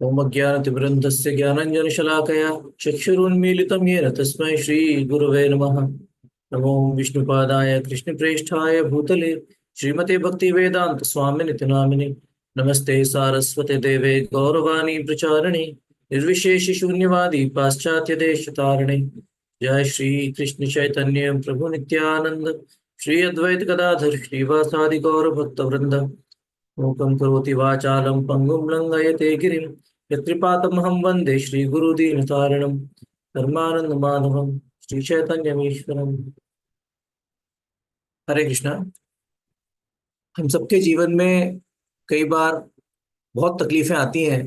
ओम अज्ञानतिमिरन्धस्य ज्ञानाञ्जनशलाकया चक्षुरुन्मीलितं येन तस्मै श्रीगुरवे नमः। नमो विष्णुपादाय कृष्णप्रेष्ठाय भूतले श्रीमते भक्तिवेदान्त स्वामिनिति नामिने। नमस्ते सारस्वते देवे गौरवाणी प्रचारिणे निर्विशेष शून्यवादी पाश्चात्य देश तारिणे। जय श्री कृष्ण चैतन्य प्रभु नित्यानंद श्री अद्वैत गदाधर श्रीवासादि गौर भक्त वृंद। मूकं करोति वाचालं पङ्गुं लङ्घयते गिरिं यत्कृपातमहं वन्दे श्रीगुरुदीनतारिणं धर्मानन्दमाधवं श्रीचैतन्यमीश्वरम्। हरे कृष्णा। हम सबके जीवन में कई बार बहुत तकलीफें आती हैं,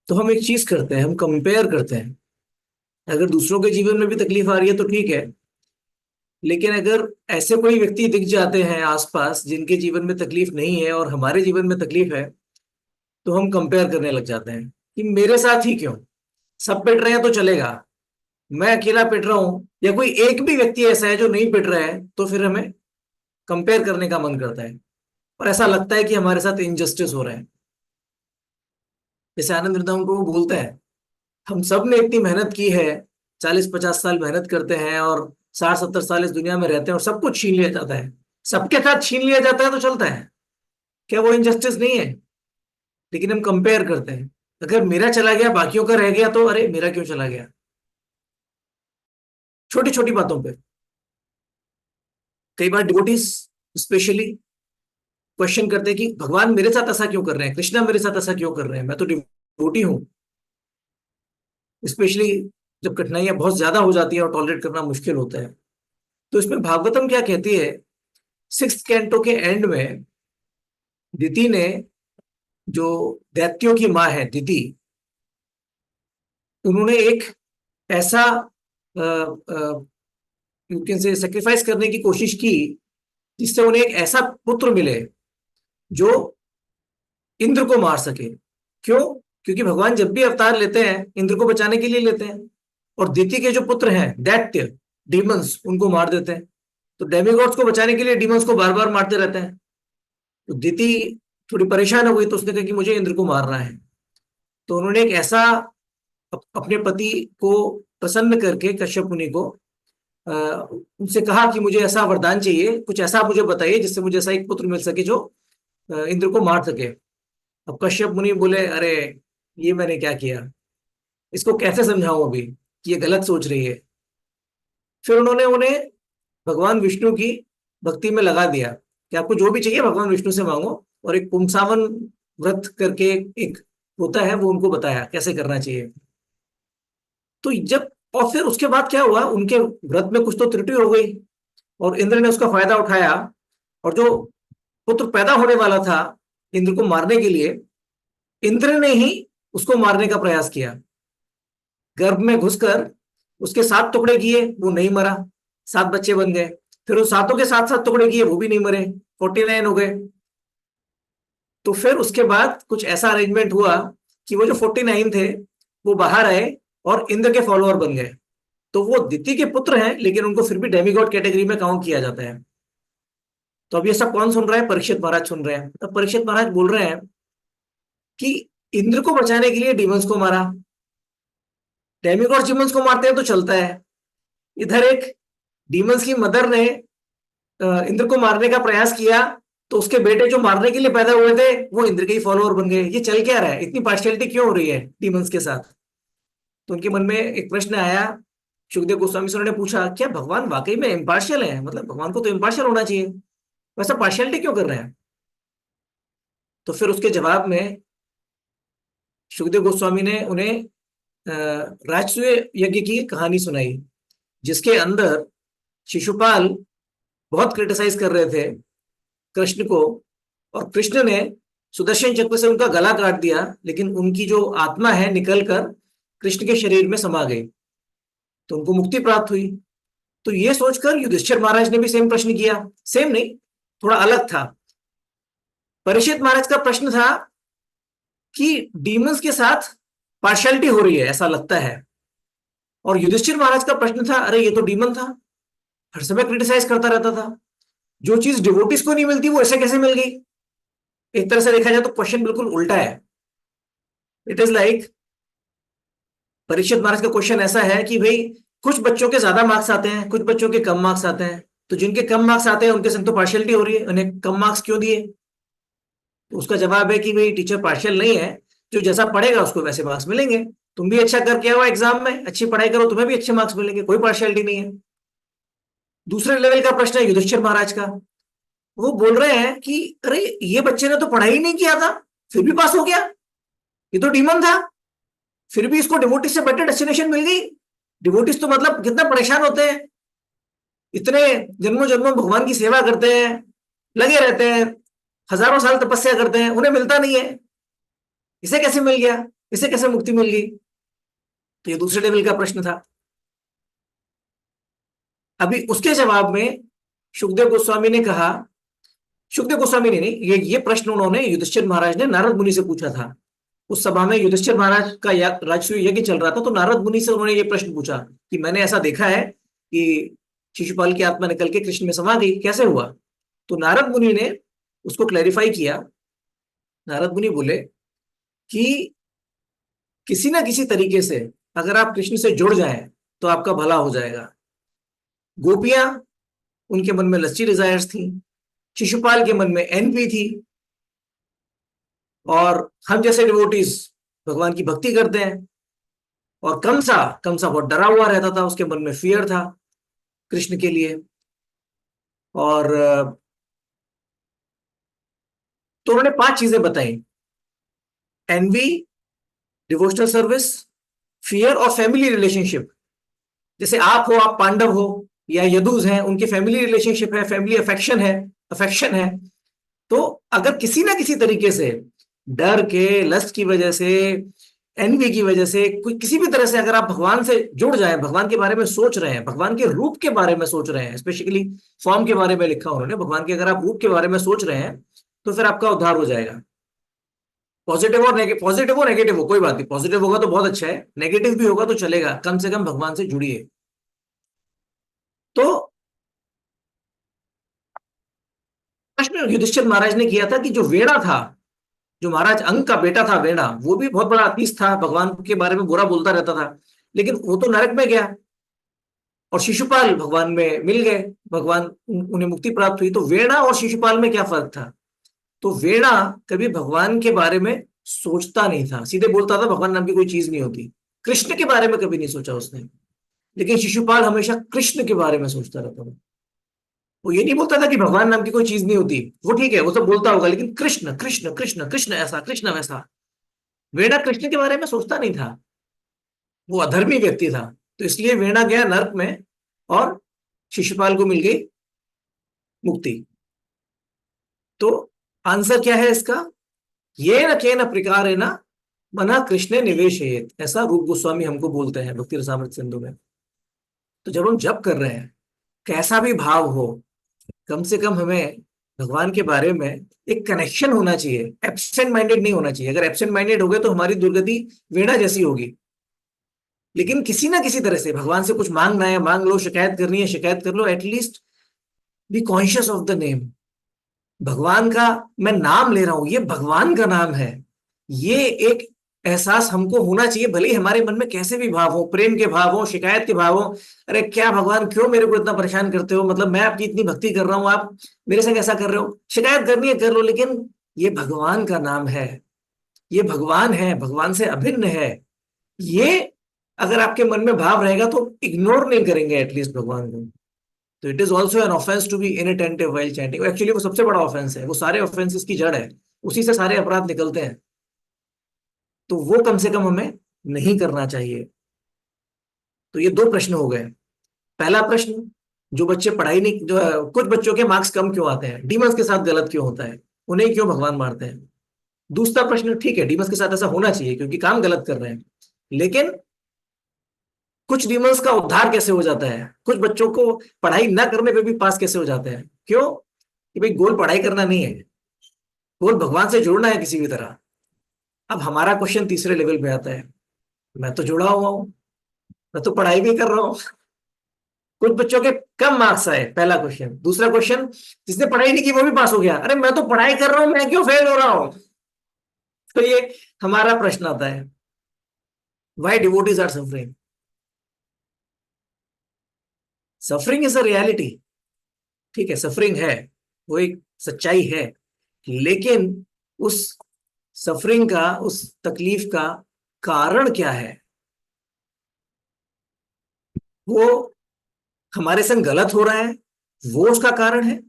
तो हम एक चीज करते हैं, हम कंपेयर करते हैं। अगर दूसरों के जीवन में भी तकलीफ आ रही है तो ठीक है, लेकिन अगर ऐसे कोई व्यक्ति दिख जाते हैं आसपास जिनके जीवन में तकलीफ नहीं है और हमारे जीवन में तकलीफ है, तो हम कंपेयर करने लग जाते हैं कि मेरे साथ ही क्यों, सब पिट रहे हैं तो चलेगा, मैं अकेला पिट रहा हूं, या कोई एक भी व्यक्ति ऐसा है जो नहीं पिट रहा है, तो फिर हमें कंपेयर करने का मन करता है और ऐसा लगता है कि हमारे साथ इनजस्टिस हो रहा है। जैसे आनंद वृंदावन को वो बोलते हैं, हम सब ने इतनी मेहनत की है, 40-50 साल मेहनत करते हैं और 60-70 साल इस दुनिया में रहते हैं और सब कुछ छीन लिया जाता है, सबके साथ छीन लिया जाता है तो चलता है। क्या वो इनजस्टिस नहीं है? लेकिन हम कंपेयर करते हैं, अगर मेरा चला गया बाकियों का रह गया तो अरे मेरा क्यों चला गया। छोटी छोटी बातों पे कई बार डिवोटीज स्पेशली क्वेश्चन करते हैं कि भगवान मेरे साथ ऐसा क्यों कर रहे हैं, कृष्णा मेरे साथ ऐसा क्यों कर रहे हैं, मैं तो डिवोटी हूं। स्पेशली जब कठिनाइयां बहुत ज्यादा हो जाती है और टॉलरेट करना मुश्किल होता है, तो इसमें भागवतम क्या कहती है, 6th कैंटो के एंड में दिति ने, जो दैत्यों की माँ है दिति, उन्होंने एक ऐसा यू कैन से सेक्रीफाइस करने की कोशिश की जिससे उन्हें एक ऐसा पुत्र मिले जो इंद्र को मार सके। क्यों? क्योंकि भगवान जब भी अवतार लेते हैं इंद्र को बचाने के लिए लेते हैं, और दिति के जो पुत्र हैं दैत्य डीमंस, उनको मार देते हैं। तो डेमिगॉड्स को बचाने के लिए डीमंस को बार बार मारते रहते हैं। तो दिति थोड़ी परेशान हो गई, तो उसने कहा कि मुझे इंद्र को मारना है। तो उन्होंने एक ऐसा अपने पति को प्रसन्न करके कश्यप मुनि को उनसे कहा कि मुझे ऐसा वरदान चाहिए, कुछ ऐसा आप मुझे बताइए जिससे मुझे ऐसा एक पुत्र मिल सके जो इंद्र को मार सके। अब कश्यप मुनि बोले, अरे ये मैंने क्या किया, इसको कैसे समझाऊं अभी कि ये गलत सोच रही है। फिर उन्होंने उन्हें भगवान विष्णु की भक्ति में लगा दिया कि आपको जो भी चाहिए भगवान विष्णु से मांगो, और एक पुंसावन व्रत करके एक होता है, वो उनको बताया कैसे करना चाहिए। तो जब, और फिर उसके बाद क्या हुआ, उनके व्रत में कुछ तो त्रुटि हो गई और इंद्र ने उसका फायदा उठाया, और जो पुत्र पैदा होने वाला था इंद्र को मारने के लिए, इंद्र ने ही उसको मारने का प्रयास किया। गर्भ में घुसकर उसके 7 टुकड़े किए, वो नहीं मरा, 7 बच्चे बन गए। फिर उन सातों के 7-7 टुकड़े किए, वो भी नहीं मरे, 49 हो गए। तो फिर उसके बाद कुछ ऐसा अरेंजमेंट हुआ कि वो जो 49 थे वो बाहर आए और इंद्र के फॉलोअर बन गए। तो वो दिति के पुत्र हैं, लेकिन उनको फिर भी डेमिगॉड कैटेगरी में काउंट किया जाता है। तो अब ये सब कौन सुन रहा है? परीक्षित महाराज सुन रहे हैं। तब परीक्षित महाराज बोल रहे हैं कि इंद्र को बचाने के लिए डीमंस को मारा, डेमिगॉड डीमंस को मारते हैं तो चलता है, इधर एक डीमंस की मदर ने इंद्र को मारने का प्रयास किया, तो उसके बेटे जो मारने के लिए पैदा हुए थे वो इंद्र के ही फॉलोअर बन गए। ये चल क्या रहा है? इतनी पार्शियलिटी क्यों हो रही है डीमंस के साथ? तो उनके मन में एक प्रश्न आया। सुखदेव गोस्वामी सर ने पूछा, क्या भगवान वाकई में इम्पार्शियल है? मतलब भगवान को तो इम्पार्शियल होना चाहिए, वैसा पार्शियलिटी क्यों कर रहे हैं? तो फिर उसके जवाब में सुखदेव गोस्वामी ने उन्हें राजसूय यज्ञ की कहानी सुनाई, जिसके अंदर शिशुपाल बहुत क्रिटिसाइज कर रहे थे कृष्ण को, और कृष्ण ने सुदर्शन चक्र से उनका गला काट दिया, लेकिन उनकी जो आत्मा है निकलकर कृष्ण के शरीर में समा गई, तो उनको मुक्ति प्राप्त हुई। तो ये सोचकर युधिष्ठिर महाराज ने भी सेम प्रश्न किया, सेम नहीं, थोड़ा अलग था। परीक्षित महाराज का प्रश्न था कि डीमंस के साथ पार्शियलिटी हो रही है ऐसा लगता है, और युधिष्ठिर महाराज का प्रश्न था, अरे ये तो डीमन था, हर समय क्रिटिसाइज करता रहता था, जो चीज डिवोटिस को नहीं मिलती वो ऐसे कैसे मिल गई। एक तरह से देखा जाए तो क्वेश्चन बिल्कुल उल्टा है। इट इज लाइक, परीक्षित महाराज का क्वेश्चन ऐसा है कि भाई कुछ बच्चों के ज्यादा मार्क्स आते हैं, कुछ बच्चों के कम मार्क्स आते हैं, तो जिनके कम मार्क्स आते हैं उनके संग तो पार्शियलिटी हो रही है, उन्हें कम मार्क्स क्यों दिए? तो उसका जवाब है कि भाई टीचर पार्शियल नहीं है, जो जैसा पढ़ेगा उसको वैसे मार्क्स मिलेंगे। तुम भी अच्छा करके आओ एग्जाम में, अच्छी पढ़ाई करो, तुम्हें भी अच्छे मार्क्स मिलेंगे, कोई पार्शियलिटी नहीं है। दूसरे लेवल का प्रश्न है युधिष्ठिर महाराज का। वो बोल रहे हैं कि अरे ये बच्चे ने तो पढ़ाई ही नहीं किया था, फिर भी पास हो गया, ये तो डीमन था, फिर भी इसको डिवोटिस से बेटर डेस्टिनेशन मिल गई। डिवोटिस तो मतलब कितना परेशान होते हैं, इतने जन्मों जन्मों भगवान की सेवा करते हैं, लगे रहते हैं, हजारों साल तपस्या करते हैं, उन्हें मिलता नहीं है, इसे कैसे मिल गया, इसे कैसे मुक्ति मिल गई? तो ये दूसरे लेवल का प्रश्न था। अभी उसके जवाब में सुखदेव गोस्वामी ने कहा, सुखदेव गोस्वामी ने नहीं, ये प्रश्न उन्होंने युधिष्ठिर महाराज ने नारद मुनि से पूछा था। उस सभा में युधिष्ठिर महाराज का राजसूय यज्ञ चल रहा था, तो नारद मुनि से उन्होंने ये प्रश्न पूछा कि मैंने ऐसा देखा है कि शिशुपाल की आत्मा निकल के कृष्ण में समा गई, कैसे हुआ? तो नारद मुनि ने उसको क्लैरिफाई किया। नारद मुनि बोले कि किसी ना किसी तरीके से अगर आप कृष्ण से जुड़ जाएं तो आपका भला हो जाएगा। गोपियां, उनके मन में लस्सी डिजायर्स थी, शिशुपाल के मन में एनवी थी, और हम जैसे डिवोटीज भगवान की भक्ति करते हैं। और कंसा, कंसा बहुत डरा हुआ रहता था, उसके मन में फियर था कृष्ण के लिए। और तो उन्होंने 5 चीजें बताई: एनवी, डिवोशनल सर्विस, फियर और फैमिली रिलेशनशिप। जैसे आप हो, आप पांडव हो या यदुज हैं, उनकी फैमिली रिलेशनशिप है, फैमिली अफेक्शन है, अफेक्शन है। तो अगर किसी ना किसी तरीके से डर के, लस्ट की वजह से, एनवी की वजह से, कोई किसी भी तरह से अगर आप भगवान से जुड़ जाए, भगवान के बारे में सोच रहे हैं, भगवान के रूप के बारे में सोच रहे हैं, स्पेशली फॉर्म के बारे में लिखा उन्होंने, भगवान के अगर आप रूप के बारे में सोच रहे हैं तो फिर आपका उद्धार हो जाएगा। पॉजिटिव हो नेगेटिव हो कोई बात नहीं, पॉजिटिव होगा तो बहुत अच्छा है, नेगेटिव भी होगा तो चलेगा, कम से कम भगवान से जुड़िए। तो प्रश्न युधिष्ठिर महाराज ने किया था कि जो वेड़ा था, जो महाराज अंग का बेटा था वेड़ा, वो भी बहुत बड़ा अतीस था, भगवान के बारे में बुरा बोलता रहता था, लेकिन वो तो नरक में गया, और शिशुपाल भगवान में मिल गए, भगवान उन्हें मुक्ति प्राप्त हुई। तो वेड़ा और शिशुपाल में क्या फर्क था? तो वेड़ा कभी भगवान के बारे में सोचता नहीं था, सीधे बोलता था भगवान नाम की कोई चीज नहीं होती, कृष्ण के बारे में कभी नहीं सोचा उसने। लेकिन शिशुपाल हमेशा कृष्ण के बारे में सोचता रहता था। वो ये नहीं बोलता था कि भगवान नाम की कोई चीज नहीं होती, वो ठीक है वो सब बोलता होगा, लेकिन कृष्ण कृष्ण कृष्ण कृष्ण ऐसा, कृष्ण वैसा। वेड़ा कृष्ण के बारे में सोचता नहीं था, वो अधर्मी व्यक्ति था। तो इसलिए वेड़ा गया नर्क में, और शिशुपाल को मिल गई मुक्ति। तो आंसर क्या है इसका? ये न के न प्रकार है ना मना कृष्ण निवेशयेत, ऐसा रूप गोस्वामी हमको बोलते हैं भक्ति रसामृत सिंधु में। तो जब हम जप कर रहे हैं, कैसा भी भाव हो, कम से कम हमें भगवान के बारे में एक कनेक्शन होना चाहिए, एब्सेंट माइंडेड नहीं होना चाहिए। अगर एब्सेंट माइंडेड हो गए तो हमारी दुर्गति वेड़ा जैसी होगी। लेकिन किसी ना किसी तरह से भगवान से कुछ मांगना है मांग लो, शिकायत करनी है शिकायत कर लो, at least be conscious of the name. भगवान का मैं नाम ले रहा हूं, ये भगवान का नाम है, ये एक एहसास हमको होना चाहिए, भले ही हमारे मन में कैसे भी भाव हो, प्रेम के भाव हो, शिकायत के भाव हो। अरे क्या भगवान क्यों मेरे को इतना परेशान करते हो, मतलब मैं आपकी इतनी भक्ति कर रहा हूं, आप मेरे संग ऐसा कर रहे हो। शिकायत करनी है कर लो, लेकिन ये भगवान का नाम है, ये भगवान है, भगवान से अभिन्न है। ये अगर आपके मन में भाव रहेगा तो इग्नोर नहीं करेंगे एटलीस्ट भगवान को। तो it is also an offence to be inattentive while chanting. Actually वो सबसे बड़ा ऑफेंस है, वो सारे ऑफेंसेस की जड़ है, उसी से सारे अपराध निकलते हैं। तो वो कम से कम हमें नहीं करना चाहिए। तो ये 2 प्रश्न हो गए। पहला प्रश्न, जो बच्चे पढ़ाई नहीं, जो कुछ बच्चों के मार्क्स कम क्यों आते हैं, डीमंस के साथ गलत क्यों होता है, उन्हें क्यों भगवान मारते हैं? दूसरा प्रश्न, ठीक है डीमंस के साथ ऐसा होना चाहिए क्योंकि काम गलत कर रहे हैं, लेकिन कुछ डीमंस का उद्धार कैसे हो जाता है, कुछ बच्चों को पढ़ाई ना करने पे भी पास कैसे हो जाते हैं? क्यों? कि भाई गोल पढ़ाई करना नहीं है, गोल भगवान से जुड़ना है किसी भी तरह। अब हमारा क्वेश्चन तीसरे लेवल पे आता है, मैं तो जुड़ा हुआ हूं, मैं तो पढ़ाई भी कर रहा हूं, कुछ बच्चों के कम मार्क्स आए, पहला क्वेश्चन। दूसरा क्वेश्चन, जिसने पढ़ाई नहीं की वो भी पास हो गया, अरे मैं तो पढ़ाई कर रहा हूं, मैं क्यों फेल हो रहा हूं? तो ये हमारा प्रश्न आता है, why devotees are suffering? Suffering is a reality, ठीक है, सफरिंग है, वो एक सच्चाई है, लेकिन उस सफरिंग का, उस तकलीफ का कारण क्या है? वो हमारे संग गलत हो रहा है, वो उसका कारण है,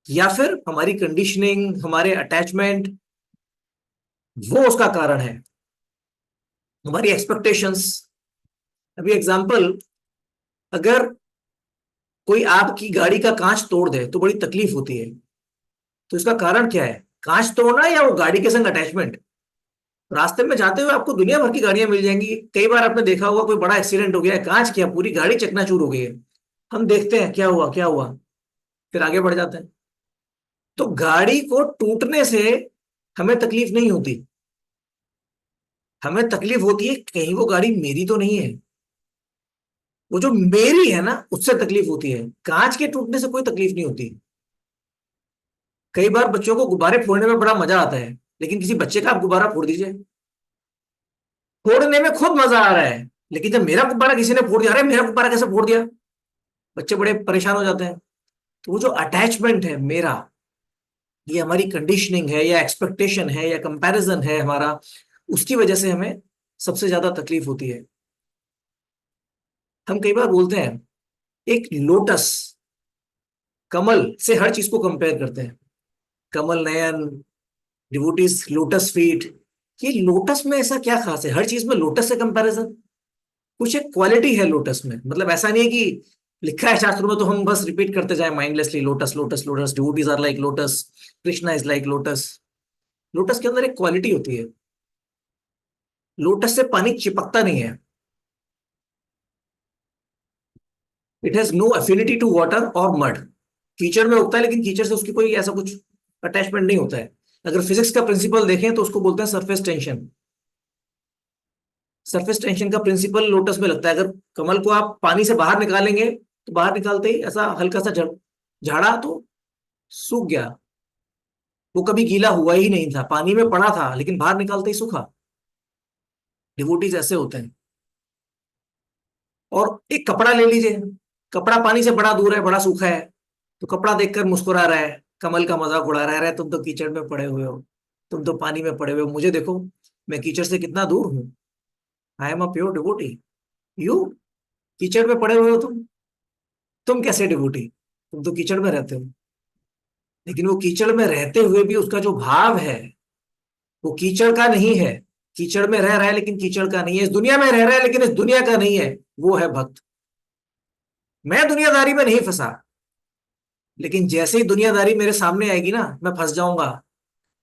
या फिर हमारी कंडीशनिंग, हमारे अटैचमेंट, वो उसका कारण है, हमारी एक्सपेक्टेशंस। अभी एग्जांपल, अगर कोई आपकी गाड़ी का कांच तोड़ दे तो बड़ी तकलीफ होती है, तो इसका कारण क्या है? कांच तोड़ना या वो गाड़ी के संग अटैचमेंट? रास्ते में जाते हुए आपको दुनिया भर की गाड़ियां मिल जाएंगी, कई बार आपने देखा होगा कोई बड़ा एक्सीडेंट हो गया है, कांच क्या, पूरी गाड़ी चकनाचूर हो गई है, हम देखते हैं क्या हुआ क्या हुआ, फिर आगे बढ़ जाते हैं। तो गाड़ी को टूटने से हमें तकलीफ नहीं होती, हमें तकलीफ होती है कहीं वो गाड़ी मेरी तो नहीं है, वो जो मेरी है ना उससे तकलीफ होती है, कांच के टूटने से कोई तकलीफ नहीं होती। कई बार बच्चों को गुब्बारे फोड़ने में बड़ा मजा आता है, लेकिन किसी बच्चे का आप गुब्बारा फोड़ दीजिए, फोड़ने में खुद मजा आ रहा है, लेकिन जब मेरा गुब्बारा किसी ने फोड़ दिया, अरे मेरा गुब्बारा कैसे फोड़ दिया, बच्चे बड़े परेशान हो जाते हैं। तो वो जो अटैचमेंट है मेरा, ये हमारी कंडीशनिंग है या एक्सपेक्टेशन है या कंपैरिजन है हमारा, उसकी वजह से हमें सबसे ज्यादा तकलीफ होती है। हम कई बार बोलते हैं, एक लोटस, कमल से हर चीज को कंपेयर करते हैं, Kamal Nayan, devotees lotus feet. ये लोटस में ऐसा क्या खास है, हर चीज में लोटस से कंपैरिजन? कुछ एक क्वालिटी है लोटस में, मतलब ऐसा नहीं है कि लिखा है शास्त्रों में तो हम बस रिपीट करते जाए mindlessly, lotus lotus lotus, devotees are like lotus, Krishna is like lotus. Lotus के अंदर एक क्वालिटी होती है, लोटस से पानी चिपकता नहीं है, it has no affinity to water और मड। कीचड़ में उगता है लेकिन कीचड़ से उसकी कोई ऐसा कुछ अटैचमेंट नहीं होता है। अगर फिजिक्स का प्रिंसिपल देखें तो उसको बोलते हैं सरफेस टेंशन। सरफेस टेंशन का प्रिंसिपल लोटस में लगता है। अगर कमल को आप पानी से बाहर निकालेंगे तो बाहर निकालते ही ऐसा हल्का सा झाड़ा तो सूख गया, वो कभी गीला हुआ ही नहीं था, पानी में पड़ा था लेकिन बाहर निकालते ही सूखा। डिवोटीज ऐसे होते हैं। और एक कपड़ा ले लीजिए, कपड़ा पानी से बड़ा दूर है, बड़ा सूखा है, तो कपड़ा देखकर मुस्कुरा रहा है, कमल का मजाक उड़ा रहा है, "अरे तुम तो कीचड़ में पड़े हुए हो, तुम तो पानी में पड़े हुए हो, मुझे देखो, मैं कीचड़ से कितना दूर हूँ, I am a pure devotee, you कीचड़ में पड़े हुए हो, तुम कैसे डिवोटी, तुम तो कीचड़ में रहते हो।" लेकिन वो कीचड़ में रहते हुए भी उसका जो भाव है वो कीचड़ का नहीं है। कीचड़ में रह रहा है लेकिन कीचड़ का नहीं है, इस दुनिया में रह रहा है लेकिन इस दुनिया का नहीं है, वो है भक्त। मैं दुनियादारी में नहीं फंसा, लेकिन जैसे ही दुनियादारी मेरे सामने आएगी ना मैं फंस जाऊंगा,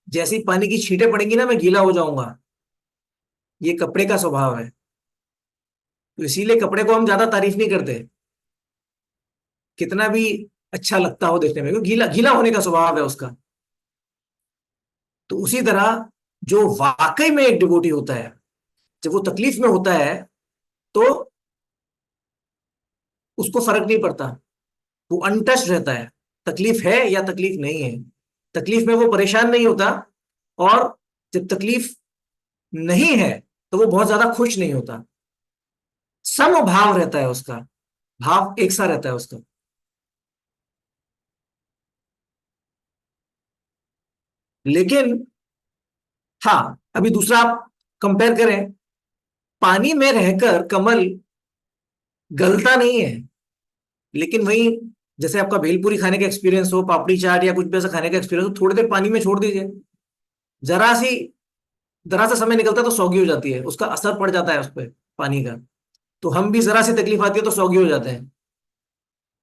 जैसे ही पानी की छींटें पड़ेंगी ना मैं गीला हो जाऊंगा। ये कपड़े का स्वभाव है, तो इसीलिए कपड़े को हम ज्यादा तारीफ नहीं करते, कितना भी अच्छा लगता हो देखने में, क्योंकि गीला गीला होने का स्वभाव है उसका। तो उसी तरह जो वाकई में एक डिवोटी होता है, जब वो तकलीफ में होता है तो उसको फर्क नहीं पड़ता, वो अनटच रहता है, तकलीफ है या तकलीफ नहीं है, तकलीफ में वो परेशान नहीं होता, और जब तकलीफ नहीं है तो वो बहुत ज्यादा खुश नहीं होता, सम भाव रहता है उसका, भाव एक सा रहता है उसका। लेकिन हाँ, अभी दूसरा आप कंपेयर करें, पानी में रहकर कमल गलता नहीं है, लेकिन वही जैसे आपका भेलपूरी खाने का एक्सपीरियंस हो, पापड़ी चाट या कुछ भी ऐसा खाने का एक्सपीरियंस हो, थोड़ी देर पानी में छोड़ दीजिए, जरा सी जरा सा समय निकलता है तो सौगी हो जाती है, उसका असर पड़ जाता है उस पर पानी का। तो हम भी जरा सी तकलीफ आती है तो सौगी हो जाते हैं।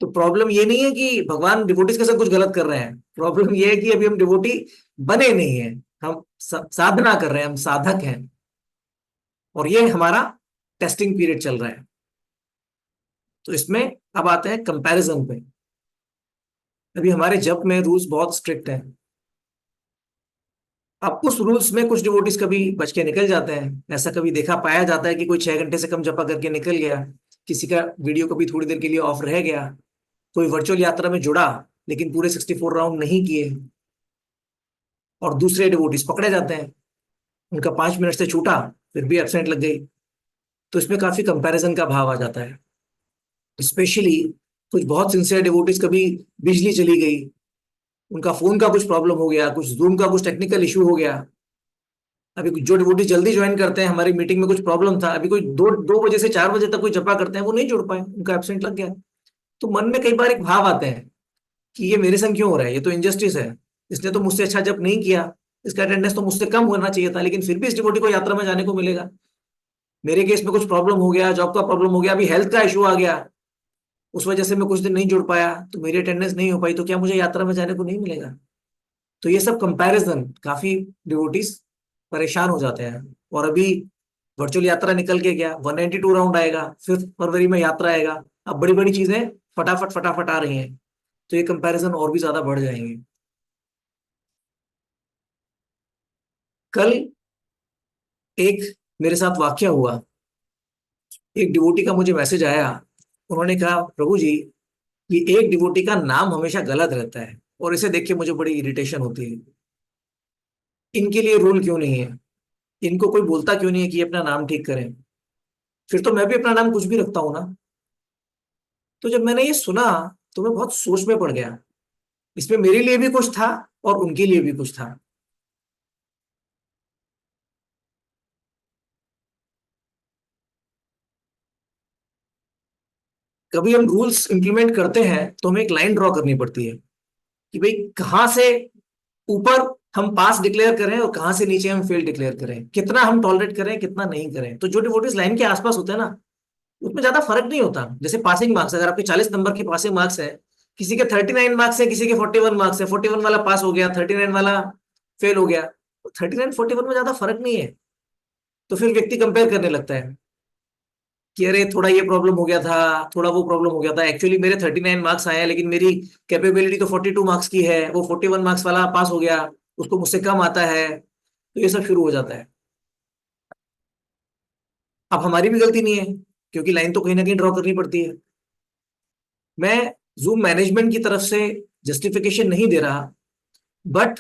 तो प्रॉब्लम ये नहीं है कि भगवान डिवोटीज के साथ कुछ गलत कर रहे हैं, प्रॉब्लम ये है कि अभी हम डिवोटी बने नहीं है, हम साधना कर रहे हैं, हम साधक हैं, और ये हमारा टेस्टिंग पीरियड चल रहा है। तो इसमें अब आते हैं कंपैरिजन पे। अभी हमारे जप में रूल्स बहुत स्ट्रिक्ट हैं, अब उस रूल्स में कुछ डिवोटीज कभी बच के निकल जाते हैं, ऐसा कभी देखा पाया जाता है कि कोई 6 घंटे से कम जपा करके निकल गया, किसी का वीडियो कभी थोड़ी देर के लिए ऑफ रह गया, कोई वर्चुअल यात्रा में जुड़ा लेकिन पूरे 64 राउंड नहीं किए, और दूसरे डिवोटीज पकड़े जाते हैं। उनका 5 मिनट से छूटा, फिर भी एब्सेंट लग गई। तो इसमें काफी कंपैरिजन का भाव आ जाता है। स्पेशली कुछ बहुत सिंसियर डिवोटीज, कभी बिजली चली गई, उनका फोन का कुछ प्रॉब्लम हो गया, कुछ जूम का कुछ टेक्निकल इशू हो गया। अभी जो डिवोटी जल्दी ज्वाइन करते हैं, हमारी मीटिंग में कुछ प्रॉब्लम था, अभी कोई 2 बजे से 4 बजे तक कोई जपा करते हैं, वो नहीं जुड़ पाए, उनका एब्सेंट लग गया। तो मन में कई बार एक भाव आते हैं कि ये मेरे संग क्यों हो रहा है, ये तो इनजस्टिस है, इसने तो मुझसे अच्छा जप नहीं किया, इसका अटेंडेंस तो मुझसे कम होना चाहिए था, लेकिन फिर भी इस डिवोटी को यात्रा में जाने को मिलेगा। मेरे केस में कुछ प्रॉब्लम हो गया, जॉब का प्रॉब्लम हो गया, अभी हेल्थ का इशू आ गया, उस वजह से मैं कुछ दिन नहीं जुड़ पाया, तो मेरी अटेंडेंस नहीं हो पाई, तो क्या मुझे यात्रा में जाने को नहीं मिलेगा? तो ये सब कंपैरिजन काफी डिवोटीज परेशान हो जाते हैं। और अभी वर्चुअल यात्रा निकल के गया, 192 राउंड आएगा, 5 फरवरी में यात्रा आएगा। अब बड़ी बड़ी चीजें फटाफट फटाफट आ रही हैं, तो ये कंपैरिजन और भी ज्यादा बढ़ जाएंगे। कल एक मेरे साथ वाकया हुआ। एक डिवोटी का मुझे मैसेज आया, उन्होंने कहा, प्रभु जी, ये एक डिवोटी का नाम हमेशा गलत रहता है और इसे देख के मुझे बड़ी इरिटेशन होती है। इनके लिए रूल क्यों नहीं है? इनको कोई बोलता क्यों नहीं है कि ये अपना नाम ठीक करें? फिर तो मैं भी अपना नाम कुछ भी रखता हूं ना। तो जब मैंने ये सुना, तो मैं बहुत सोच में पड़ गया। इसमें मेरे लिए भी कुछ था और उनके लिए भी कुछ था। कभी हम रूल्स इंप्लीमेंट करते हैं तो हमें एक लाइन ड्रॉ करनी पड़ती है कि भाई कहाँ से ऊपर हम पास डिक्लेयर करें और कहाँ से नीचे हम फेल डिक्लेयर करें, कितना हम टॉलरेट करें, कितना नहीं करें। तो जो डिवोटीज लाइन के आसपास होते हैं ना, उसमें ज्यादा फर्क नहीं होता। जैसे पासिंग मार्क्स, अगर आपके 40 नंबर के पासिंग मार्क्स है, किसी के 39 मार्क्स है, किसी के 41 मार्क्स है, 41 वाला पास हो गया, 39 वाला फेल हो गया। 39 41 में ज्यादा फर्क नहीं है। तो फिर व्यक्ति कंपेयर करने लगता है कि अरे थोड़ा ये प्रॉब्लम हो गया था, थोड़ा वो प्रॉब्लम हो गया था, एक्चुअली मेरे 39 मार्क्स आए हैं, लेकिन मेरी कैपेबिलिटी तो 42 मार्क्स की है, वो 41 मार्क्स वाला पास हो गया, उसको मुझसे कम आता है। तो ये सब शुरू हो जाता है। अब हमारी भी गलती नहीं है, क्योंकि लाइन तो कहीं ना कहीं ड्रॉ करनी पड़ती है। मैं जूम मैनेजमेंट की तरफ से जस्टिफिकेशन नहीं दे रहा, बट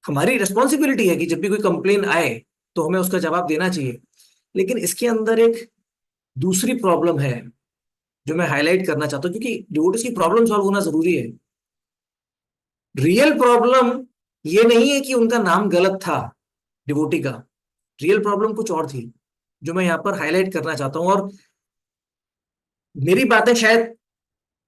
हमारी रिस्पॉन्सिबिलिटी है कि जब भी कोई कंप्लेन आए तो हमें उसका जवाब देना चाहिए। लेकिन इसके अंदर एक दूसरी प्रॉब्लम है जो मैं हाईलाइट करना चाहता हूँ, क्योंकि डिवोटीज की प्रॉब्लम सॉल्व होना जरूरी है। रियल प्रॉब्लम ये नहीं है कि उनका नाम गलत था डिवोटी का, रियल प्रॉब्लम कुछ और थी, जो मैं यहाँ पर हाईलाइट करना चाहता हूँ। और मेरी बातें शायद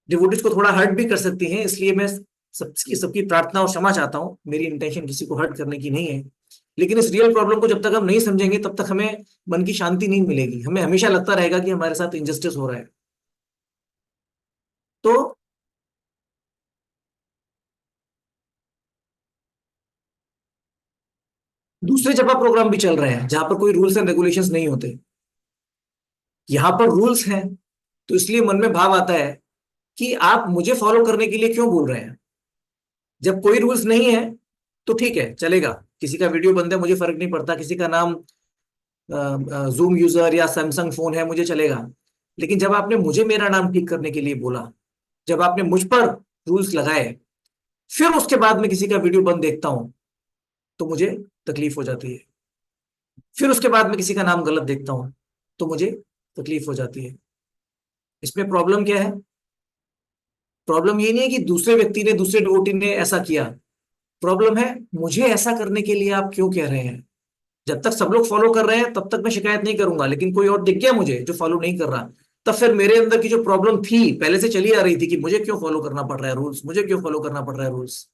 डिवोटीज को थोड़ा हर्ट भी कर सकती हैं, इसलिए मैं सबकी सबकी प्रार्थना और क्षमा चाहता हूँ। मेरी इंटेंशन किसी को हर्ट करने की नहीं है। लेकिन इस रियल प्रॉब्लम को जब तक हम नहीं समझेंगे, तब तक हमें मन की शांति नहीं मिलेगी, हमें हमेशा लगता रहेगा कि हमारे साथ इंजस्टिस हो रहा है। तो दूसरे जगह प्रोग्राम भी चल रहे हैं जहां पर कोई रूल्स एंड रेगुलेशंस नहीं होते, यहाँ पर रूल्स हैं। तो इसलिए मन में भाव आता है कि आप मुझे फॉलो करने के लिए क्यों बोल रहे हैं? जब कोई रूल्स नहीं है तो ठीक है, चलेगा, किसी का वीडियो बंद है मुझे फर्क नहीं पड़ता, किसी का नाम जूम यूजर या सैमसंग फोन है मुझे चलेगा। लेकिन जब आपने मुझे मेरा नाम ठीक करने के लिए बोला, जब आपने मुझ पर रूल्स लगाए, फिर उसके बाद में किसी का वीडियो बंद देखता हूं तो मुझे तकलीफ हो जाती है। फिर उसके बाद में किसी का नाम गलत देखता हूं तो मुझे तकलीफ हो जाती है। इसमें प्रॉब्लम क्या है? प्रॉब्लम ये नहीं है कि दूसरे व्यक्ति ने, दूसरे डिवोटी ने ऐसा किया। प्रॉब्लम है मुझे ऐसा करने के लिए आप क्यों कह रहे हैं? जब तक सब लोग फॉलो कर रहे हैं तब तक मैं शिकायत नहीं करूंगा, लेकिन कोई और दिख गया मुझे जो फॉलो नहीं कर रहा, तब फिर मेरे अंदर की जो प्रॉब्लम थी, पहले से चली आ रही थी, कि मुझे क्यों फॉलो करना पड़ रहा है रूल्स, मुझे क्यों फॉलो करना पड़ रहा है रूल्स।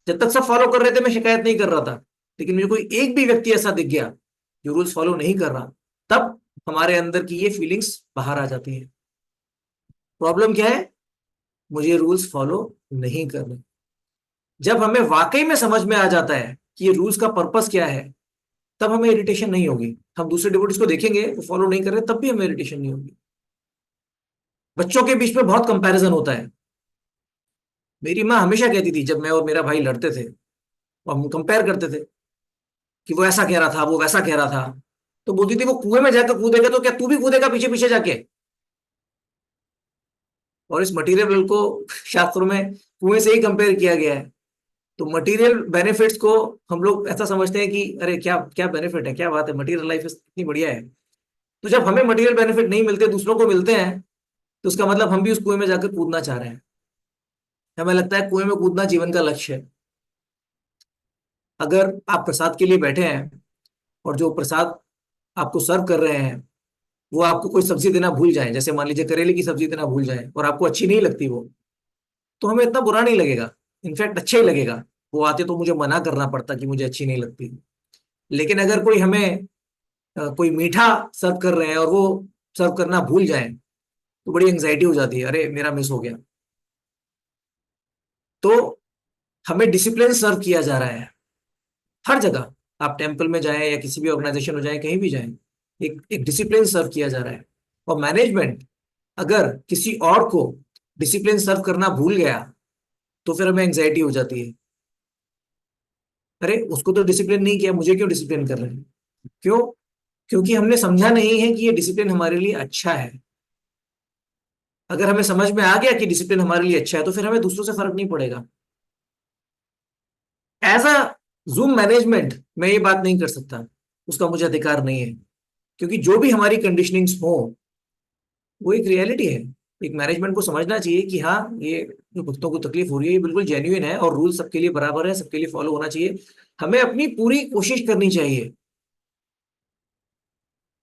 जब तक सब फॉलो कर रहे थे मैं शिकायत नहीं कर रहा था, लेकिन मुझे कोई एक भी व्यक्ति ऐसा दिख गया जो रूल्स फॉलो नहीं कर रहा, तब हमारे अंदर की ये फीलिंग्स बाहर आ जाती है। प्रॉब्लम क्या है? मुझे रूल्स फॉलो नहीं करने। जब हमें वाकई में समझ में आ जाता है कि ये रूल्स का पर्पस क्या है, तब हमें इरिटेशन नहीं होगी। हम दूसरे डिवोटीज को देखेंगे वो फॉलो नहीं कर रहे, तब भी हमें इरिटेशन नहीं होगी। बच्चों के बीच में बहुत कंपैरिजन होता है। मेरी माँ हमेशा कहती थी, जब मैं और मेरा भाई लड़ते थे और हम कंपेयर करते थे कि वो ऐसा कह रहा था, वो वैसा कह रहा था, तो बोलती थी वो कुएं में जाकर कूदेगा तो क्या तू भी कूदेगा पीछे पीछे जाके? और इस मटेरियल को शास्त्रों में कुएं से ही कंपेयर किया गया है। तो मटेरियल बेनिफिट्स को हम लोग ऐसा समझते हैं कि अरे क्या क्या बेनिफिट है, क्या बात है, मटेरियल लाइफ इतनी बढ़िया है। तो जब हमें मटेरियल बेनिफिट नहीं मिलते, दूसरों को मिलते हैं, तो उसका मतलब हम भी उस कुएं में जाकर कूदना चाह रहे हैं। हमें लगता है कुएं में कूदना जीवन का लक्ष्य है। अगर आप प्रसाद के लिए बैठे हैं और जो प्रसाद आपको सर्व कर रहे हैं वो आपको कोई सब्जी देना भूल जाए, जैसे मान लीजिए करेले की सब्जी देना भूल जाए और आपको अच्छी नहीं लगती वो, तो हमें इतना बुरा नहीं लगेगा, इनफैक्ट अच्छा ही लगेगा। वो आते तो मुझे मना करना पड़ता कि मुझे अच्छी नहीं लगती। लेकिन अगर कोई हमें कोई मीठा सर्व कर रहे हैं और वो सर्व करना भूल जाए, तो बड़ी एंग्जाइटी हो जाती है, अरे मेरा मिस हो गया। तो हमें डिसिप्लिन सर्व किया जा रहा है हर जगह। आप टेम्पल में जाएं या किसी भी ऑर्गेनाइजेशन में जाएं, कहीं भी जाएं, एक एक डिसिप्लिन सर्व किया जा रहा है। और मैनेजमेंट अगर किसी और को डिसिप्लिन सर्व करना भूल गया, तो फिर हमें एंग्जाइटी हो जाती है, अरे उसको तो डिसिप्लिन नहीं किया, मुझे क्यों डिसिप्लिन कर रहे हैं। क्यों? क्योंकि हमने समझा नहीं है कि ये डिसिप्लिन हमारे लिए अच्छा है। अगर हमें समझ में आ गया कि डिसिप्लिन हमारे लिए अच्छा है, तो फिर हमें दूसरों से फर्क नहीं पड़ेगा। एज अ जूम मैनेजमेंट मैं ये बात नहीं कर सकता, उसका मुझे अधिकार नहीं है। क्योंकि जो भी हमारी कंडीशनिंग्स हो वो एक रियलिटी है। एक मैनेजमेंट को समझना चाहिए कि हाँ, ये जो भक्तों को तकलीफ हो रही है ये बिल्कुल जेन्युइन है और रूल सबके लिए बराबर है, सबके लिए फॉलो होना चाहिए। हमें अपनी पूरी कोशिश करनी चाहिए,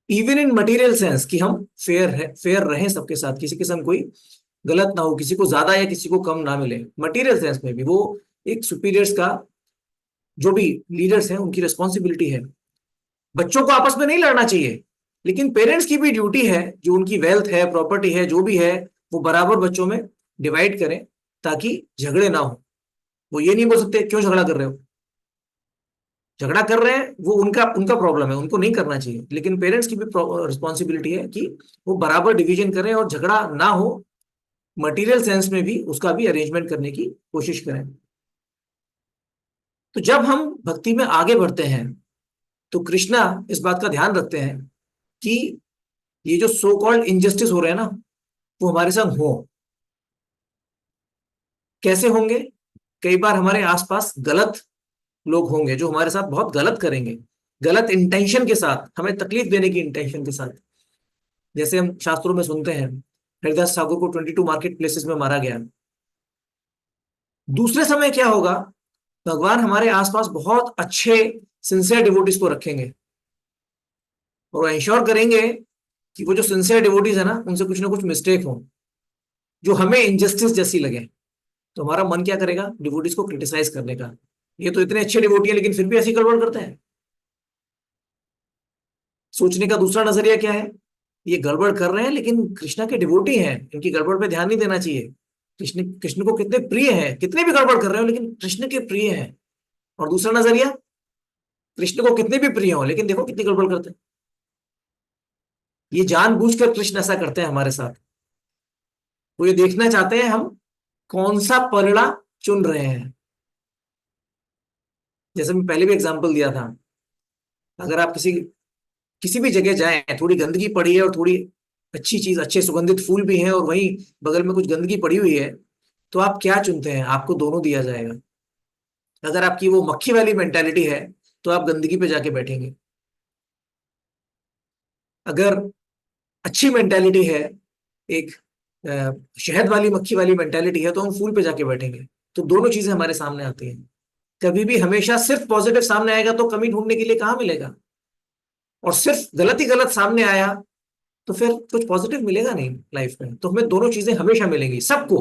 इवन इन मटेरियल सेंस, कि हम फेयर रहें सबके साथ, किसी के संग कोई गलत ना हो, किसी को ज्यादा या किसी को कम ना मिले। मटेरियल सेंस में भी वो एक सुपीरियर्स का, जो भी लीडर्स हैं उनकी रिस्पॉन्सिबिलिटी है। बच्चों को आपस में नहीं लड़ना चाहिए, लेकिन पेरेंट्स की भी ड्यूटी है, जो उनकी वेल्थ है, प्रॉपर्टी है, जो भी है, वो बराबर बच्चों में डिवाइड करें, ताकि झगड़े ना हो। वो ये नहीं बोल सकते क्यों झगड़ा कर रहे हो, झगड़ा कर रहे हैं वो उनका उनका प्रॉब्लम है, उनको नहीं करना चाहिए। लेकिन पेरेंट्स की भी रिस्पॉन्सिबिलिटी है कि वो बराबर डिवीजन करें और झगड़ा ना हो, मटेरियल सेंस में भी उसका भी अरेंजमेंट करने की कोशिश करें। तो जब हम भक्ति में आगे बढ़ते हैं, तो कृष्णा इस बात का ध्यान रखते हैं कि ये जो सो कॉल्ड इनजस्टिस हो रहे हैं ना, वो हमारे संग हो। कैसे होंगे? कई बार हमारे आसपास गलत लोग होंगे जो हमारे साथ बहुत गलत करेंगे, गलत इंटेंशन के साथ, हमें तकलीफ देने की इंटेंशन के साथ। जैसे हम शास्त्रों में सुनते हैं, हरिदास ठाकुर को 22 मार्केट प्लेसेस में मारा गया। दूसरे समय क्या होगा? भगवान हमारे आसपास बहुत अच्छे सिंसियर डिवोटीज को रखेंगे और इंश्योर करेंगे कि वो जो सिंसियर डिवोटीज है ना, उनसे कुछ ना कुछ मिस्टेक हो जो हमें इनजस्टिस जैसी लगे। तो हमारा मन क्या करेगा? डिवोटीज को क्रिटिसाइज करने का। ये तो इतने अच्छे डिवोटी है लेकिन फिर भी ऐसी गड़बड़ करते हैं। सोचने का दूसरा नजरिया क्या है? ये गड़बड़ कर रहे हैं लेकिन कृष्णा के डिवोटी हैं, इनकी गड़बड़ पे ध्यान नहीं देना चाहिए। कृष्ण कृष्ण को कितने प्रिय हैं, कितने भी गड़बड़ कर रहे हो लेकिन कृष्ण के प्रिय हैं। और दूसरा नजरिया, कृष्ण को कितने भी प्रिय हो लेकिन देखो कितनी गड़बड़ करते हैं। ये जानबूझकर कृष्ण ऐसा करते हैं हमारे साथ। वो ये देखना चाहते हैं हम कौन सा परिणा चुन रहे हैं। जैसे मैं पहले भी एग्जांपल दिया था, अगर आप किसी किसी भी जगह जाएं, थोड़ी गंदगी पड़ी है और थोड़ी अच्छी चीज, अच्छे सुगंधित फूल भी हैं और वहीं बगल में कुछ गंदगी पड़ी हुई है, तो आप क्या चुनते हैं? आपको दोनों दिया जाएगा। अगर आपकी वो मक्खी वाली मेंटेलिटी है, तो आप गंदगी पे जाके बैठेंगे। अगर अच्छी मेंटेलिटी है, एक शहद वाली मक्खी वाली मेंटेलिटी है, तो हम फूल पे जाके बैठेंगे। तो दोनों चीजें हमारे सामने आती हैं। कभी भी हमेशा सिर्फ पॉजिटिव सामने आएगा तो कमी ढूंढने के लिए कहाँ मिलेगा, और सिर्फ गलत ही गलत सामने आया तो फिर कुछ पॉजिटिव मिलेगा नहीं लाइफ में। तो हमें दोनों चीजें हमेशा मिलेंगी सबको।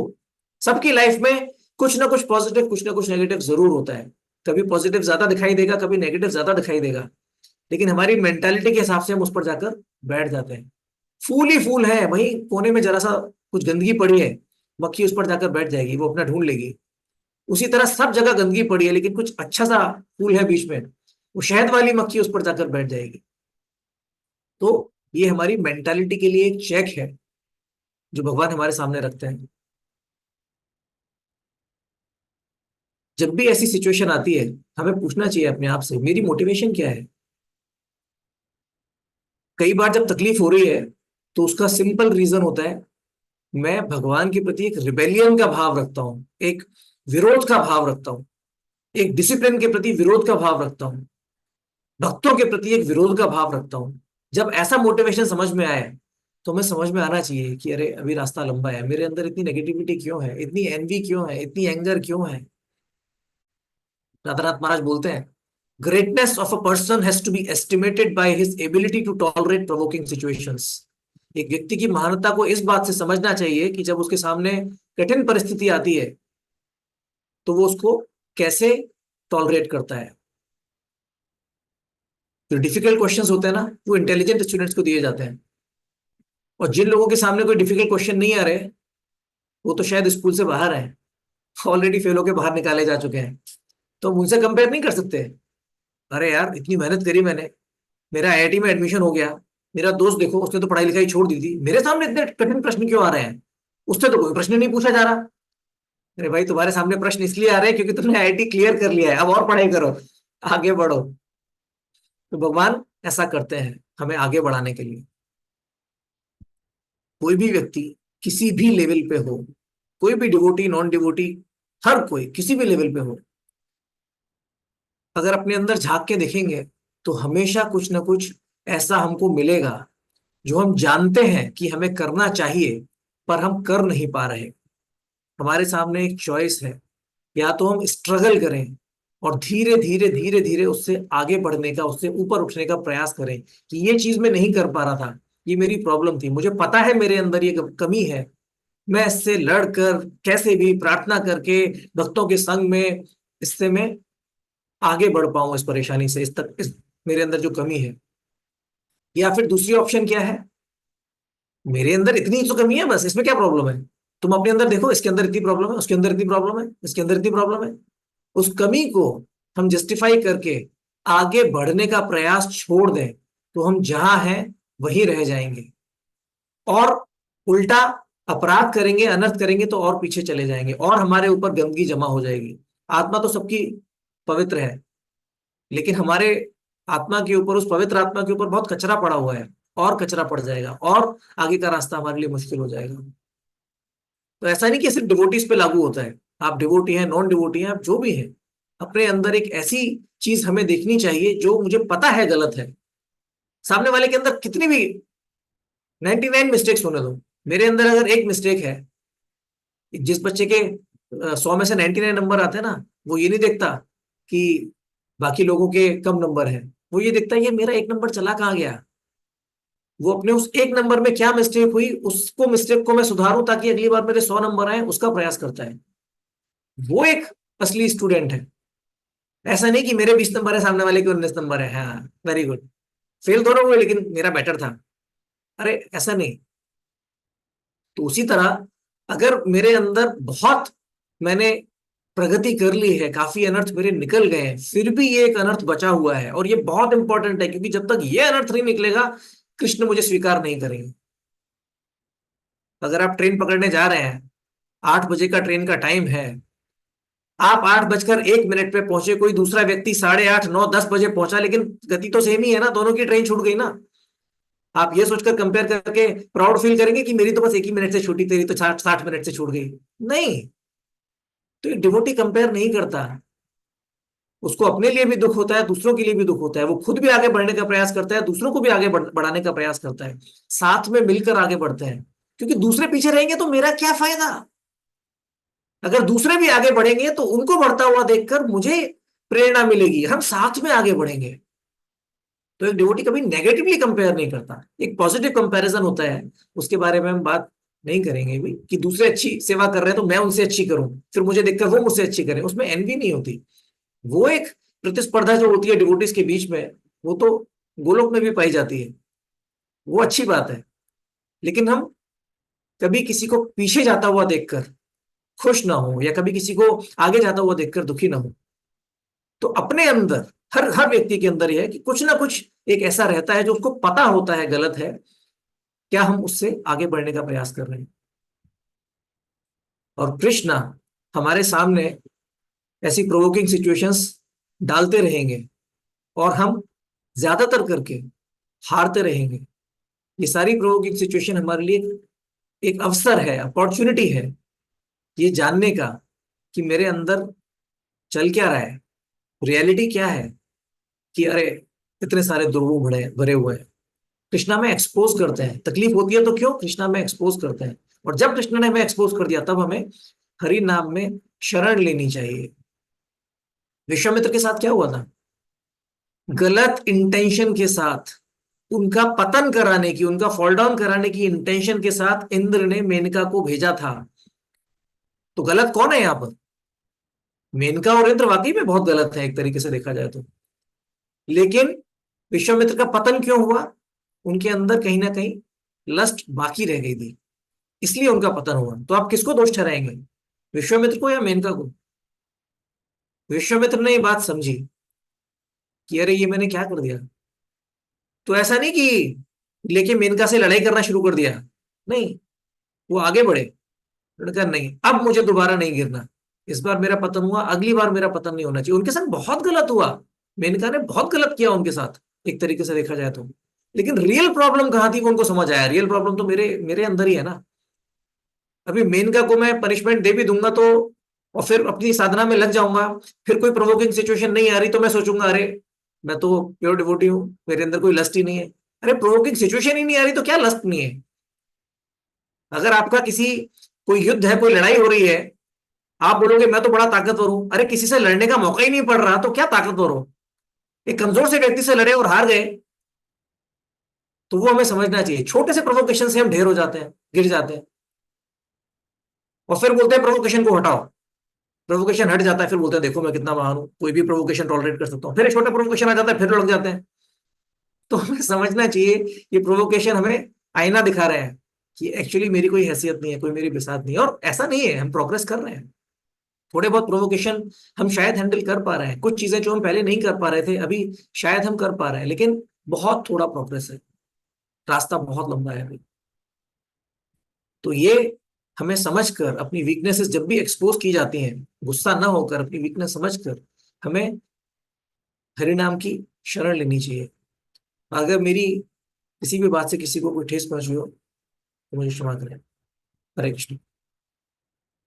सबकी लाइफ में कुछ ना कुछ पॉजिटिव, कुछ ना कुछ नेगेटिव जरूर होता है। कभी पॉजिटिव ज्यादा दिखाई देगा, कभी नेगेटिव ज्यादा दिखाई देगा। लेकिन हमारी मेंटालिटी के हिसाब से हम उस पर जाकर बैठ जाते हैं। फूल ही फूल है, वहीं कोने में जरा सा कुछ गंदगी पड़ी है, मक्खी उस पर जाकर बैठ जाएगी, वो अपना ढूंढ लेगी। उसी तरह सब जगह गंदगी पड़ी है लेकिन कुछ अच्छा सा फूल है बीच में, वो शहद वाली मक्खी उस पर जाकर बैठ जाएगी। तो ये हमारी मेंटालिटी के लिए एक चेक है जो भगवान हमारे सामने रखते हैं। जब भी ऐसी सिचुएशन आती है, हमें पूछना चाहिए अपने आप से, मेरी मोटिवेशन क्या है। कई बार जब तकलीफ हो रही है, तो उसका सिंपल रीजन होता है, मैं भगवान के प्रति एक रिबेलियन का भाव रखता हूं, एक विरोध का भाव रखता हूं। एक डिसिप्लिन के प्रति विरोध का भाव रखता हूँ, भक्तों के प्रति एक विरोध का भाव रखता हूँ। जब ऐसा मोटिवेशन समझ में आए तो हमें समझ में आना चाहिए कि अरे अभी रास्ता लंबा है, मेरे अंदर इतनी नेगेटिविटी क्यों है, इतनी एनवी क्यों है, इतनी एंगर क्यों है। राधानाथ महाराज बोलते हैं, greatness of a person has to be estimated by his ability to tolerate provoking situations. एक व्यक्ति की महानता को इस बात से समझना चाहिए कि जब उसके सामने कठिन परिस्थिति आती है तो वो उसको कैसे टॉलरेट करता है। जो डिफिकल्ट क्वेश्चंस होते हैं ना, वो इंटेलिजेंट स्टूडेंट्स को दिए जाते हैं, और जिन लोगों के सामने कोई डिफिकल्ट क्वेश्चन नहीं आ रहे, वो तो शायद स्कूल से बाहर हैं, ऑलरेडी फेल होके बाहर निकाले जा चुके हैं। तो हम उनसे कंपेयर नहीं कर सकते। अरे यार इतनी मेहनत करी मैंने, मेरा आईआईटी में एडमिशन हो गया, मेरा दोस्त देखो उसने तो पढ़ाई लिखाई छोड़ दी थी, मेरे सामने इतने कठिन प्रश्न क्यों आ रहे हैं, उससे तो कोई प्रश्न नहीं पूछा जा रहा। अरे भाई तुम्हारे सामने प्रश्न इसलिए आ रहे हैं क्योंकि तुमने आईआईटी क्लियर कर लिया है, अब और पढ़ाई करो, आगे बढ़ो। तो भगवान ऐसा करते हैं हमें आगे बढ़ाने के लिए। कोई भी व्यक्ति किसी भी लेवल पे हो, कोई भी डिवोटी नॉन डिवोटी, हर कोई किसी भी लेवल पे हो, अगर अपने अंदर झांक के देखेंगे तो हमेशा कुछ ना कुछ ऐसा हमको मिलेगा जो हम जानते हैं कि हमें करना चाहिए पर हम कर नहीं पा रहे। हमारे सामने एक चॉइस है, या तो हम स्ट्रगल करें और धीरे धीरे धीरे धीरे उससे आगे बढ़ने का, उससे ऊपर उठने का प्रयास करें कि ये चीज मैं नहीं कर पा रहा था, ये मेरी प्रॉब्लम थी, मुझे पता है मेरे अंदर ये कमी है, मैं इससे लड़कर कैसे भी प्रार्थना करके भक्तों के संग में इससे मैं आगे बढ़ पाऊं इस परेशानी से, इस तक इस मेरे अंदर जो कमी है। या फिर दूसरी ऑप्शन क्या है, मेरे अंदर इतनी ही तो कमी है, बस इसमें क्या प्रॉब्लम है, तुम अपने अंदर देखो, इसके अंदर इतनी प्रॉब्लम है, उसके अंदर इतनी प्रॉब्लम है, इसके अंदर इतनी प्रॉब्लम है। उस कमी को हम जस्टिफाई करके आगे बढ़ने का प्रयास छोड़ दें तो हम जहां हैं वहीं रह जाएंगे, और उल्टा अपराध करेंगे, अनर्थ करेंगे तो और पीछे चले जाएंगे और हमारे ऊपर गंदगी जमा हो जाएगी। आत्मा तो सबकी पवित्र है, लेकिन हमारे आत्मा के ऊपर, उस पवित्र आत्मा के ऊपर बहुत कचरा पड़ा हुआ है, और कचरा पड़ जाएगा और आगे का रास्ता हमारे लिए मुश्किल हो जाएगा। तो ऐसा नहीं कि सिर्फ डिवोटीज पे लागू होता है, आप डिवोटी हैं नॉन डिवोटी हैं, आप जो भी हैं, अपने अंदर एक ऐसी चीज हमें देखनी चाहिए जो मुझे पता है गलत है। सामने वाले के अंदर कितनी भी 99 मिस्टेक्स होने दो, मेरे अंदर अगर एक मिस्टेक है, जिस बच्चे के 100 में से 99 नंबर आते हैं ना, वो ये नहीं देखता कि बाकी लोगों के कम नंबर है, वो ये देखता है ये मेरा एक नंबर चला कहाँ गया। वो अपने उस एक नंबर में क्या मिस्टेक हुई, उसको मिस्टेक को मैं सुधारूं ताकि अगली बार मेरे 100 नंबर आए, उसका प्रयास करता है। वो एक असली स्टूडेंट है। ऐसा नहीं कि मेरे 20 नंबर है, सामने वाले के 19 नंबर है, हाँ वेरी गुड, फेल दोनों हुए लेकिन मेरा बेटर था। अरे ऐसा नहीं। तो उसी तरह अगर मेरे अंदर बहुत मैंने प्रगति कर ली है, काफी अनर्थ मेरे निकल गए हैं, फिर भी ये एक अनर्थ बचा हुआ है, और ये बहुत इंपॉर्टेंट है क्योंकि जब तक ये अनर्थ नहीं निकलेगा कृष्ण मुझे स्वीकार नहीं करेंगे। अगर आप ट्रेन पकड़ने जा रहे हैं, 8 बजे का ट्रेन का टाइम है, आप 8 बजकर 1 मिनट पे पहुंचे, कोई दूसरा व्यक्ति 8:30 9 10 बजे पहुंचा, लेकिन गति तो सेम ही है ना, दोनों की ट्रेन छूट गई ना। आप ये सोचकर कंपेयर करके प्राउड फील करेंगे कि मेरी तो बस 1 ही मिनट से छूटी, तेरी तो 60 60 मिनट से छूट गई। नहीं, तो ये डिवोटी कंपेयर नहीं करता, उसको अपने लिए भी दुख होता है, दूसरों के लिए भी दुख होता है, वो खुद भी आगे बढ़ने का प्रयास करता है, दूसरों को भी आगे बढ़ाने का प्रयास करता है, साथ में मिलकर आगे बढ़ते हैं। क्योंकि दूसरे पीछे रहेंगे तो मेरा क्या फायदा, अगर दूसरे भी आगे बढ़ेंगे तो उनको बढ़ता हुआ देखकर मुझे प्रेरणा मिलेगी, हम साथ में आगे बढ़ेंगे। तो एक डिवोटी कभी नेगेटिवली कंपेयर नहीं करता, एक पॉजिटिव कंपैरिजन होता है। उसके बारे में हम बात नहीं करेंगे भी कि दूसरे अच्छी सेवा कर रहे हैं तो मैं उनसे अच्छी करूं, फिर मुझे देखकर वो मुझसे अच्छी करें, उसमें एनवी नहीं होती। वो एक प्रतिस्पर्धा जो होती है डिवोटीज के बीच में, वो तो गोलोक में भी पाई जाती है, वो अच्छी बात है। लेकिन हम कभी किसी को पीछे जाता हुआ देखकर खुश ना हो, या कभी किसी को आगे जाता हुआ देखकर दुखी ना हो। तो अपने अंदर, हर हर व्यक्ति के अंदर यह है कि कुछ ना कुछ एक ऐसा रहता है जो उसको पता होता है गलत है, क्या हम उससे आगे बढ़ने का प्रयास कर रहे हैं। और कृष्णा हमारे सामने ऐसी प्रोवोकिंग सिचुएशंस डालते रहेंगे, और हम ज्यादातर करके हारते रहेंगे। ये सारी प्रोवोकिंग सिचुएशन हमारे लिए एक अवसर है, अपॉर्चुनिटी है, ये जानने का कि मेरे अंदर चल क्या रहा है, रियलिटी क्या है, कि अरे इतने सारे दुर्गुण भरे भरे हुए हैं। कृष्णा में एक्सपोज करते हैं, तकलीफ होती है तो क्यों, कृष्णा में एक्सपोज करते हैं। और जब कृष्णा ने हमें एक्सपोज कर दिया, तब हमें हरि नाम में शरण लेनी चाहिए। विश्वामित्र के साथ क्या हुआ था, गलत इंटेंशन के साथ, उनका पतन कराने की, उनका फॉल डाउन कराने की इंटेंशन के साथ इंद्र ने मेनका को भेजा था। तो गलत कौन है यहां पर, मेनका और इंद्र वाकई में बहुत गलत है एक तरीके से देखा जाए तो। लेकिन विश्वामित्र का पतन क्यों हुआ, उनके अंदर कहीं ना कहीं लस्ट बाकी रह गई थी, इसलिए उनका पतन हुआ। तो आप किसको दोष ठहराएंगे, विश्वामित्र को या मेनका को। विश्वामित्र ने ये बात समझी कि अरे ये मैंने क्या कर दिया, तो ऐसा नहीं कि लेके मेनका से लड़ाई करना शुरू कर दिया, नहीं, वो आगे बढ़े। उन्होंने कहा नहीं, अब मुझे दोबारा नहीं गिरना, इस बार मेरा पतन हुआ, अगली बार मेरा पतन नहीं होना चाहिए। उनके साथ बहुत गलत हुआ, मेनका ने बहुत गलत किया उनके साथ एक तरीके से देखा जाए तो। लेकिन रियल प्रॉब्लम कहाँ थी वो उनको समझ आया, रियल प्रॉब्लम तो मेरे मेरे अंदर ही है ना। अभी मेनका को मैं पनिशमेंट दे भी दूंगा तो, और फिर अपनी साधना में लग जाऊंगा, फिर कोई प्रोवोकिंग सिचुएशन नहीं आ रही तो मैं सोचूंगा अरे मैं तो प्योर डिवोटी हूँ, मेरे अंदर कोई लस्ट ही नहीं है। अरे प्रोवोकिंग सिचुएशन ही नहीं आ रही तो क्या लस्ट नहीं है। अगर आपका किसी, कोई युद्ध है, कोई लड़ाई हो रही है, आप बोलोगे मैं तो बड़ा ताकतवर हूं, अरे किसी से लड़ने का मौका ही नहीं पड़ रहा तो क्या ताकतवर हो। एक कमजोर से व्यक्ति से लड़े और हार गए, तो वो हमें समझना चाहिए। छोटे से प्रोवोकेशन से हम ढेर हो जाते हैं, गिर जाते हैं, और फिर बोलते हैं प्रोवोकेशन को हटाओ। प्रोवोकेशन हट जाता है, फिर बोलते हैं देखो मैं कितना महान हूं, कोई भी प्रोवोकेशन टॉलरेट कर सकता हूं। फिर एक छोटा प्रोवोकेशन आ जाता है, फिर लग जाते हैं। तो हमें समझना चाहिए, ये प्रोवोकेशन हमें आईना दिखा रहे हैं कि एक्चुअली मेरी कोई हैसियत नहीं है, कोई मेरी बिसात नहीं है, और ऐसा नहीं है, हम प्रोग्रेस कर रहे हैं। थोड़े बहुत प्रोवोकेशन हम शायद हैंडल कर पा रहे हैं, कुछ चीजें जो हम पहले नहीं कर पा रहे थे अभी शायद हम कर पा रहे हैं, लेकिन बहुत थोड़ा प्रोग्रेस है, रास्ता बहुत लंबा है अभी। तो ये हमें समझकर, अपनी वीकनेसेस जब भी एक्सपोज की जाती हैं, गुस्सा ना होकर अपनी वीकनेस समझकर हमें हरिनाम की शरण लेनी चाहिए। अगर मेरी किसी भी बात से किसी को कोई ठेस पहुंची हो तो मुझे क्षमा करें। हरे कृष्ण।